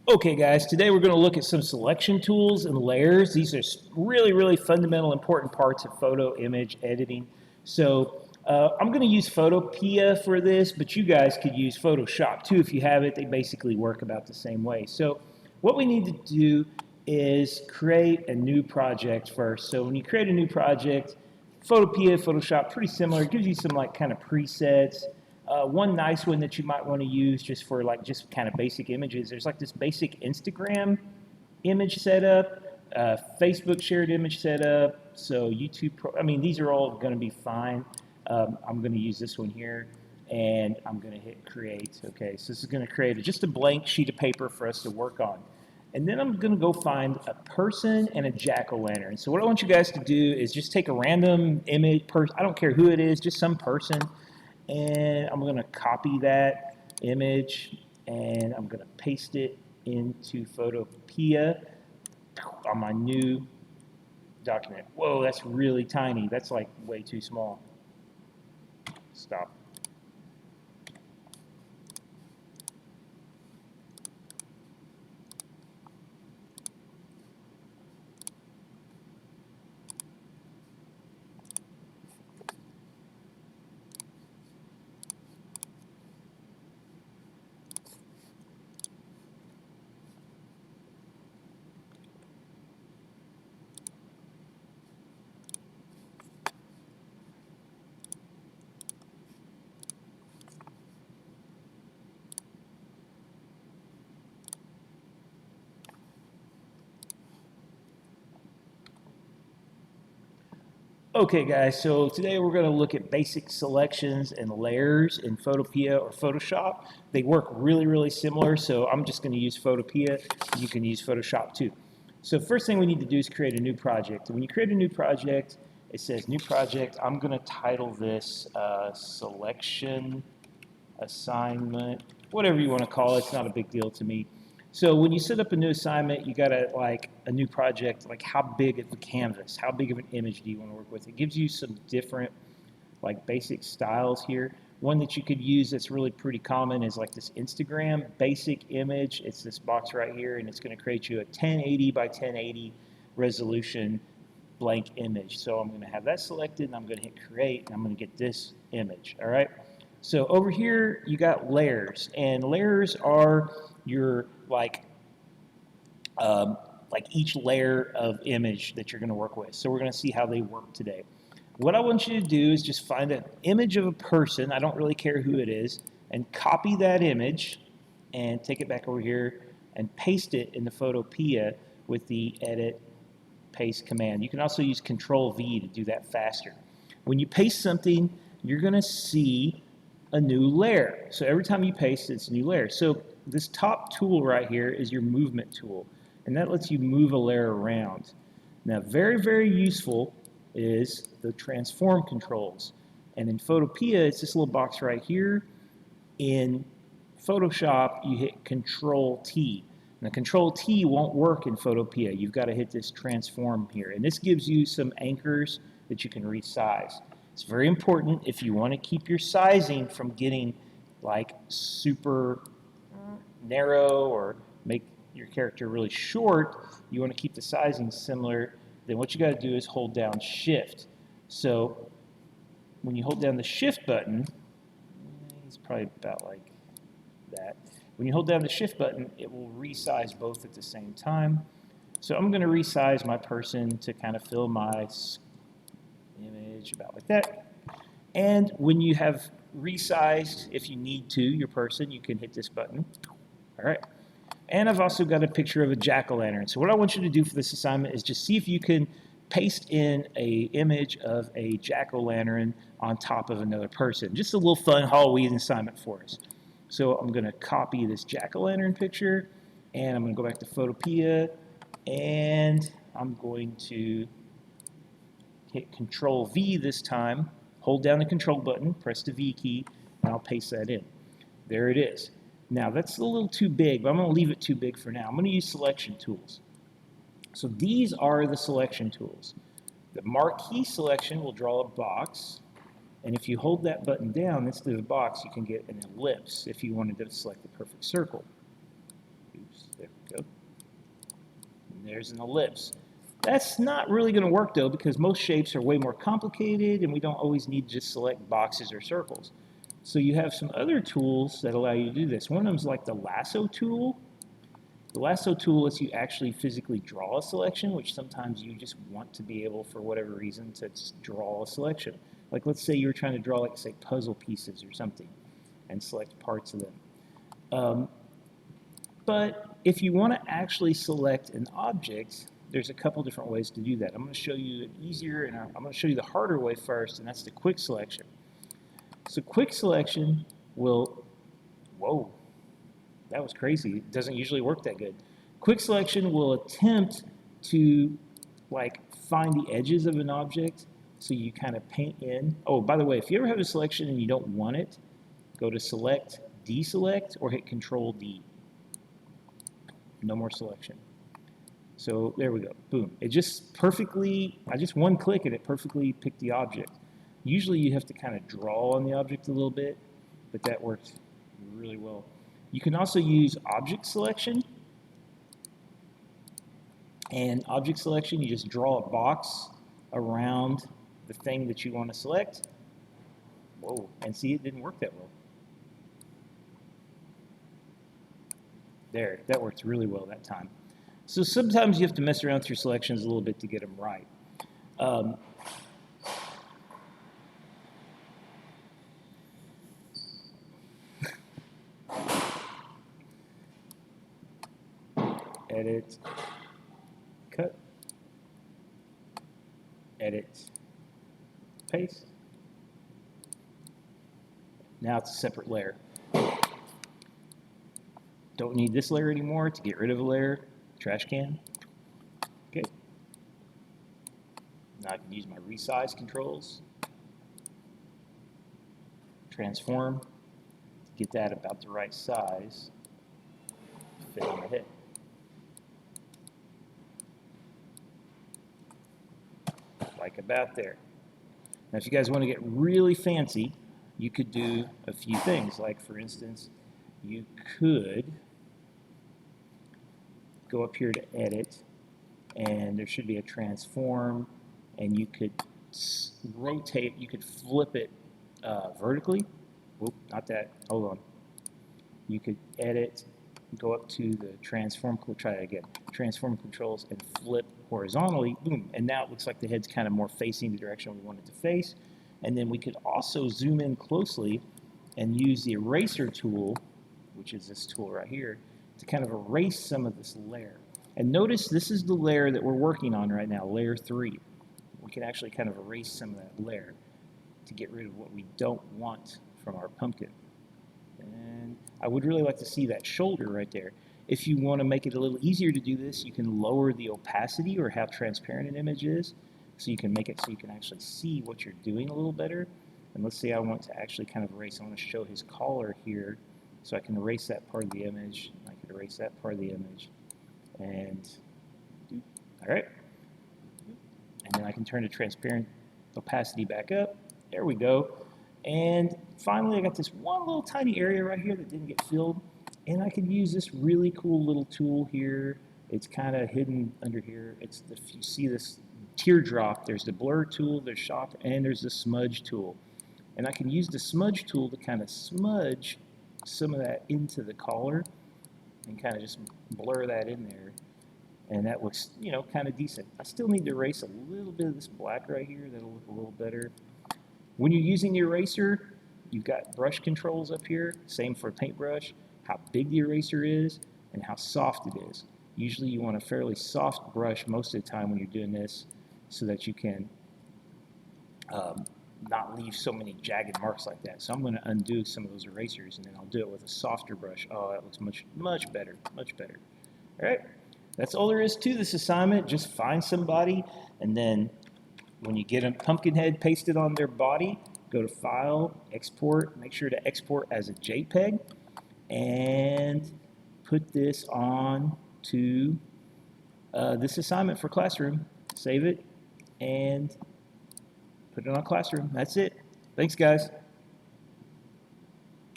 Okay guys, today we're going to look at some selection tools and layers. These are really fundamental important parts of photo image editing. So I'm going to use Photopea for this, but you guys could use Photoshop too if you have it. They basically work about the same way. So what we need to do is create a new project first. So when you create a new project, Photopea, Photoshop, pretty similar. It gives you some like kind of presets. One nice one that you might want to use just for like just kind of basic images, there's like this basic Instagram image setup, Facebook shared image setup, so YouTube, I mean, these are all going to be fine. I'm going to use this one here, and I'm going to hit create. Okay, so this is going to create just a blank sheet of paper for us to work on. And then I'm going to go find a person and a jack-o'-lantern. So what I want you guys to do is just take a random image, I don't care who it is, just some person, and I'm going to copy that image and I'm going to paste it into Photopea on my new document. Whoa, that's really tiny. That's like way too small. Stop. Okay guys, so today we're going to look at basic selections and layers in Photopea or Photoshop. They work really similar, so I'm just going to use Photopea. You can use Photoshop too. So first thing we need to do is create a new project. When you create a new project, it says new project. I'm going to title this selection assignment, whatever you want to call it. It's not a big deal to me. So when you set up a new assignment, you got to like a new project, like how big of a canvas, how big of an image do you want to work with? It gives you some different like basic styles here. One that you could use that's really pretty common is like this Instagram basic image. It's this box right here, and it's going to create you a 1080 by 1080 resolution blank image. So I'm going to have that selected, and I'm going to hit create, and I'm going to get this image. All right. So over here you got layers, and layers are your like each layer of image that you're going to work with. So we're going to see how they work today. What I want you to do is just find an image of a person, I don't really care who it is, and copy that image and take it back over here and paste it in the Photopea with the edit paste command. You can also use Control V to do that faster. When you paste something, you're going to see a new layer. So every time you paste, it's a new layer. So this top tool right here is your movement tool, and that lets you move a layer around. Now, very useful is the transform controls. And in Photopea, it's this little box right here. In Photoshop, you hit Control T. Now, Control T won't work in Photopea. You've got to hit this transform here. And this gives you some anchors that you can resize. It's very important if you want to keep your sizing from getting like super narrow or make your character really short. You want to keep the sizing similar. Then what you got to do is hold down Shift. So when you hold down the Shift button, it's probably about like that. When you hold down the Shift button, it will resize both at the same time. So I'm going to resize my person to kind of fill my image about like that. And when you have resized, if you need to, your person, you can hit this button. All right. And I've also got a picture of a jack-o'-lantern. So what I want you to do for this assignment is just see if you can paste in an image of a jack-o'-lantern on top of another person. Just a little fun Halloween assignment for us. So I'm going to copy this jack-o'-lantern picture, and I'm going to go back to Photopea, and I'm going to hit Control V this time, hold down the Control button, press the V key, and I'll paste that in. There it is. Now that's a little too big, but I'm going to leave it too big for now. I'm going to use selection tools. So these are the selection tools. The marquee selection will draw a box, and if you hold that button down instead of a box, you can get an ellipse if you wanted to select the perfect circle. Oops, there we there's an ellipse. That's not really going to work though, because most shapes are way more complicated and we don't always need to just select boxes or circles. So you have some other tools that allow you to do this. One of them is like the lasso tool. The lasso tool lets you actually physically draw a selection, which sometimes you just want to be able, for whatever reason, to draw a selection. Like let's say you're trying to draw, like say, puzzle pieces or something and select parts of them. But if you want to actually select an object, there's a couple different ways to do that. I'm going to show you an easier, and I'm going to show you the harder way first, and that's the quick selection. So quick selection will, whoa, that was crazy. It doesn't usually work that good. Quick selection will attempt to like find the edges of an object, so you kind of paint in. Oh, by the way, if you ever have a selection and you don't want it, go to select, deselect, or hit Control D. No more selection. So there we go, boom. It just perfectly, I just one click and it perfectly picked the object. Usually you have to kind of draw on the object a little bit, but that worked really well. You can also use object selection. And object selection, you just draw a box around the thing that you want to select. Whoa, and see, it didn't work that well. There, that worked really well that time. So sometimes you have to mess around with your selections a little bit to get them right. Edit, cut, edit, paste. Now it's a separate layer. Don't need this layer anymore. To get rid of a layer, trash can. Okay. Now I can use my resize controls. Transform to get that about the right size. Fit on the head. Like about there. Now if you guys want to get really fancy, you could do a few things. Like for instance, you could go up here to edit, and there should be a transform, and you could rotate, you could flip it vertically. Whoop, not that, hold on. You could edit, go up to the transform, try that again, transform controls and flip horizontally, boom, and now it looks like the head's kind of more facing the direction we want it to face. And then we could also zoom in closely and use the eraser tool, which is this tool right here, to kind of erase some of this layer. And notice this is the layer that we're working on right now, layer 3. We can actually kind of erase some of that layer to get rid of what we don't want from our pumpkin. And I would really like to see that shoulder right there. If you want to make it a little easier to do this, you can lower the opacity or how transparent an image is, so you can make it so you can actually see what you're doing a little better. And let's say I want to actually kind of erase, I want to show his collar here, so I can erase that part of the image. I can erase that part of the image. And, all right. And then I can turn the transparent opacity back up. There we go. And finally, I got this one little tiny area right here that didn't get filled. And I can use this really cool little tool here. It's kind of hidden under here. It's the, if you see this teardrop, there's the blur tool, there's shop, and there's the smudge tool. And I can use the smudge tool to kind of smudge some of that into the collar and kind of just blur that in there. And that looks, you know, kind of decent. I still need to erase a little bit of this black right here. That'll look a little better. When you're using the eraser, you've got brush controls up here. Same for paintbrush. How big the eraser is and how soft it is. Usually you want a fairly soft brush most of the time when you're doing this, so that you can not leave so many jagged marks like that. So I'm going to undo some of those erasers, and then I'll do it with a softer brush. Oh, that looks much better, much better. All right, that's all there is to this assignment. Just find somebody, and then when you get a pumpkin head pasted on their body, go to File, Export. Make sure to export as a JPEG, and put this on to this assignment for Classroom. Save it and put it on Classroom. That's it. Thanks, guys.